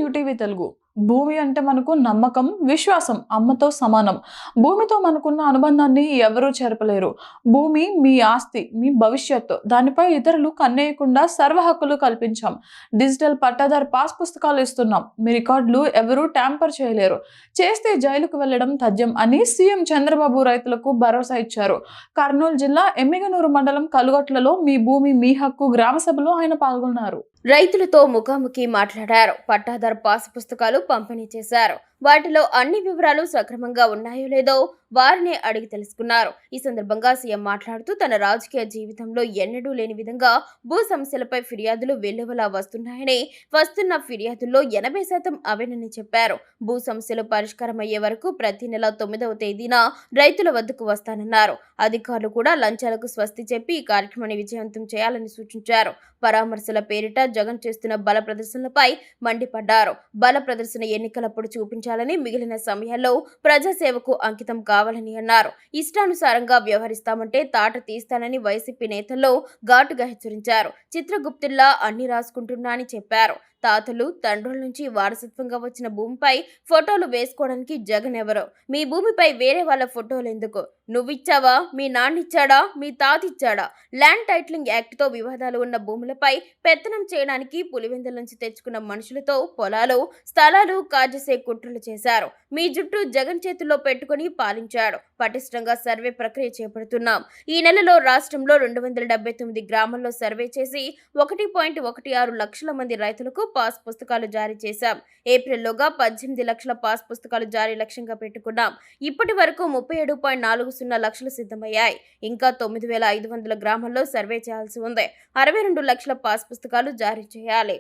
UTV Telugu. భూమి అంటే మనకు నమ్మకం, విశ్వాసం, అమ్మతో సమానం. భూమితో మనకున్న అనుబంధాన్ని ఎవరూ చెరపలేరు. భూమి మీ ఆస్తి, మీ భవిష్యత్తు. దానిపై ఇతరులు కన్నేయకుండా సర్వ హక్కులు కల్పించాం. డిజిటల్ పట్టాదారు పాస్ పుస్తకాలు ఇస్తున్నాం. మీ రికార్డులు ఎవరూ ట్యాంపర్ చేయలేరు. చేస్తే జైలుకు వెళ్లడం తథ్యం అని సీఎం చంద్రబాబు రైతులకు భరోసా ఇచ్చారు. కర్నూలు జిల్లా ఎమ్మిగనూరు మండలం కలుగట్లలో మీ భూమి మీ హక్కు గ్రామ సభలో ఆయన పాల్గొన్నారు. రైతులతో ముఖాముఖి మాట్లాడారు. పట్టాదారు పాస్ పుస్తకాలు పంపిణీ చేశారు. వాటిలో అన్ని వివరాలు సక్రమంగా ఉన్నాయో లేదో వారిని అడిగి తెలుసుకున్నారు. ఈ సందర్భంగా సీఎం మాట్లాడుతూ తన రాజకీయ జీవితంలో ఎన్నడూ లేని విధంగా భూ సమస్యలపై ఫిర్యాదులు వెల్లువలా వస్తున్నాయని, వస్తున్న ఫిర్యాదుల్లో 80% అవేనని చెప్పారు. భూ సమస్యలు పరిష్కారమయ్యే వరకు ప్రతి నెల 9వ తేదీన రైతుల వద్దకు వస్తానన్నారు. అధికారులు కూడా లంచాలకు స్వస్తి చెప్పి ఈ కార్యక్రమాన్ని విజయవంతం చేయాలని సూచించారు. పరామర్శల పేరిట జగన్ చేస్తున్న బల ప్రదర్శనలపై మండిపడ్డారు. బల ప్రదర్శన ఎన్నికలప్పుడు చూపించాలని, మిగిలిన సమయాల్లో ప్రజాసేవకు అంకితం కావాలని అన్నారు. ఇష్టానుసారంగా వ్యవహరిస్తామంటే తాట తీస్తానని వైసీపీ నేతల్లో ఘాటుగా హెచ్చరించారు. చిత్రగుప్తుల్లా అన్ని రాసుకుంటున్నా అని చెప్పారు. తాతలు తండ్రుల నుంచి వారసత్వంగా వచ్చిన భూమిపై ఫోటోలు వేసుకోవడానికి జగన్ ఎవరో? మీ భూమిపై వేరే వాళ్ళ ఫోటోలు ఎందుకు? నువ్విచ్చావా? మీ నాన్నిచ్చాడా? మీ తాత ఇచ్చాడా? ల్యాండ్ టైటిలింగ్ యాక్ట్తో వివాదాలు ఉన్న భూములపై పెత్తనం చేయడానికి పులివెందుల నుంచి తెచ్చుకున్న మనుషులతో పొలాలు, స్థలాలు కాజేసే కుట్రలు చేశారు. మీ జుట్టు జగన్ చేతుల్లో పెట్టుకుని పాలించాడు. పటిష్టంగా సర్వే ప్రక్రియ చేపడుతున్నాం. ఈ నెలలో రాష్ట్రంలో 279 గ్రామాల్లో సర్వే చేసి 1.16 లక్షల మంది రైతులకు పాస్ పుస్తకాలు జారీ చేశాం. ఏప్రిల్లోగా 18 లక్షల పాస్ పుస్తకాలు జారీ లక్ష్యంగా పెట్టుకున్నాం. ఇప్పటి వరకు 37.40 లక్షలు సిద్ధమయ్యాయి. ఇంకా 9,500 గ్రామాల్లో సర్వే చేయాల్సి ఉంది. 62 లక్షల పాస్ పుస్తకాలు జారీ చేయాలి.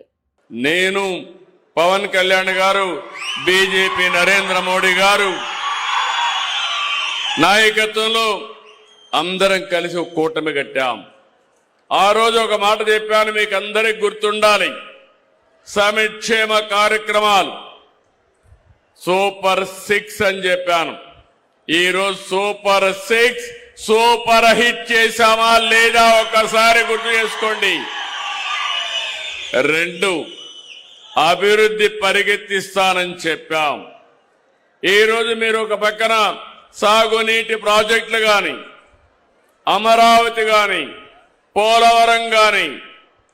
నేను పవన్ కళ్యాణ్ గారు, బీజేపీ నరేంద్ర మోడీ గారు నాయకత్వంలో అందరం కలిసి ఒక కూటమి కట్టాం. ఆ రోజు ఒక మాట చెప్పాను, మీకు అందరికి గుర్తుండాలి. సంక్షేమ కార్యక్రమాలు సూపర్ 6 అని చెప్పాను. ఈరోజు సూపర్ 6 సూపర్ హిట్ చేశామా లేదా ఒకసారి గుర్తు చేసుకోండి. 2 అభివృద్ధి పరిగెత్తిస్తానని చెప్పాం. ఈరోజు మీరు ఒక పక్కన సాగునీటి ప్రాజెక్టులు కానీ, అమరావతి కానీ, పోలవరం కానీ,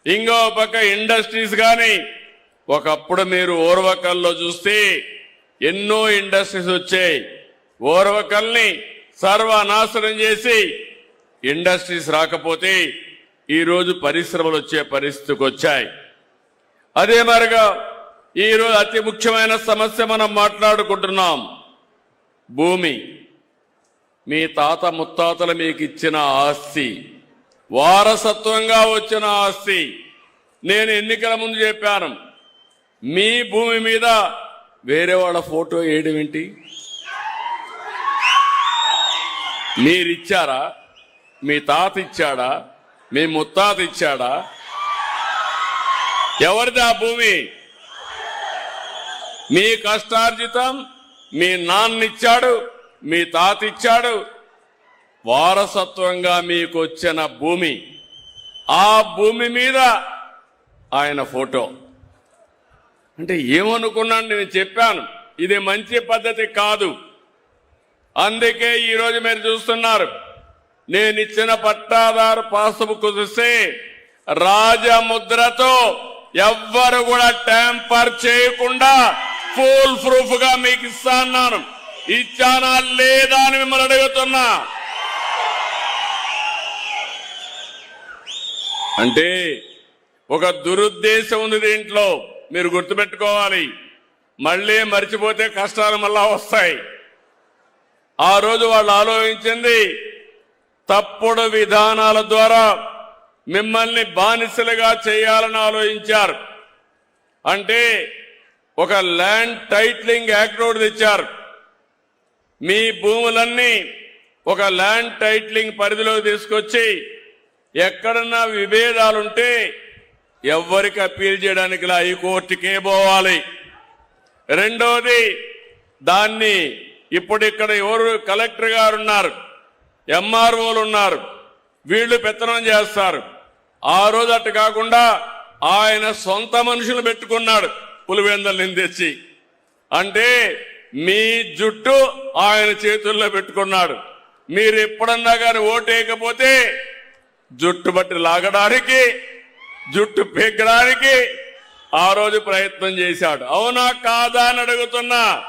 ఇంకో పక్క ఇండస్ట్రీస్ కానీ, ఒకప్పుడు మీరు ఓర్వకల్లో చూస్తే ఎన్నో ఇండస్ట్రీస్ వచ్చాయి. ఓర్వకల్ని సర్వనాశనం చేసి ఇండస్ట్రీస్ రాకపోతే ఈరోజు పరిశ్రమలు వచ్చే పరిస్థితికి వచ్చాయి. అదే మరిగా ఈరోజు అతి ముఖ్యమైన సమస్య మనం మాట్లాడుకుంటున్నాం. భూమి మీ తాత ముత్తాతలు మీకు ఇచ్చిన ఆస్తి, వారసత్వంగా వచ్చిన ఆస్తి. నేను ఎన్నికల ముందు చెప్పాను, మీ భూమి మీద వేరే వాళ్ళ ఫోటో వేయడం ఏంటి? మీరిచ్చారా? మీ తాత ఇచ్చాడా? మీ ముత్తాత ఇచ్చాడా? ఎవరిది ఆ భూమి? మీ కష్టార్జితం మీ నాన్నిచ్చాడు, మీ తాత ఇచ్చాడు. వారసత్వంగా మీకు వచ్చిన భూమి, ఆ భూమి మీద ఆయన ఫోటో అంటే ఏమనుకున్నాను? నేను చెప్పాను, ఇది మంచి పద్ధతి కాదు. అందుకే ఈరోజు మీరు చూస్తున్నారు, నేను ఇచ్చిన పట్టాదారు పాస్బుక్ చూస్తే రాజముద్రతో ఎవ్వరు కూడా ట్యాంపర్ చేయకుండా ఫుల్ ప్రూఫ్ గా మీకు ఇస్తాను. ఇచ్చానా లేదా అని మిమ్మల్ని అడుగుతున్నా. అంటే ఒక దురుద్దేశం ఉంది దీంట్లో, మీరు గుర్తుపెట్టుకోవాలి. మళ్ళీ మర్చిపోతే కష్టాలు మళ్ళా వస్తాయి. ఆ రోజు వాళ్ళు ఆలోచించింది తప్పుడు విధానాల ద్వారా మిమ్మల్ని బానిసలుగా చేయాలని ఆలోచించారు. అంటే ఒక ల్యాండ్ టైటిలింగ్ యాక్ట్ ఒకటి తెచ్చారు. మీ భూములన్నీ ఒక ల్యాండ్ టైటిలింగ్ పరిధిలో తీసుకొచ్చి ఎక్కడన్నా విభేదాలుంటే ఎవ్వరికి అప్పీల్ చేయడానికి హైకోర్టుకే పోవాలి. రెండోది, దాన్ని ఇప్పుడు ఇక్కడ ఎవరు కలెక్టర్ గారు ఉన్నారు, ఎంఆర్ఓలు ఉన్నారు, వీళ్ళు పెత్తనం చేస్తారు. ఆ రోజు అట్టు కాకుండా ఆయన సొంత మనుషులు పెట్టుకున్నాడు పులివెందల్ని తెచ్చి. అంటే మీ జుట్టు ఆయన చేతుల్లో పెట్టుకున్నాడు. మీరు ఎప్పుడన్నా కానీ ఓటేయకపోతే జుట్టు బట్టి లాగడానికి, జుట్టు పీకడానికి ఆ రోజు ప్రయత్నం చేశాడు. అవునా కాదా అని అడుగుతున్నా.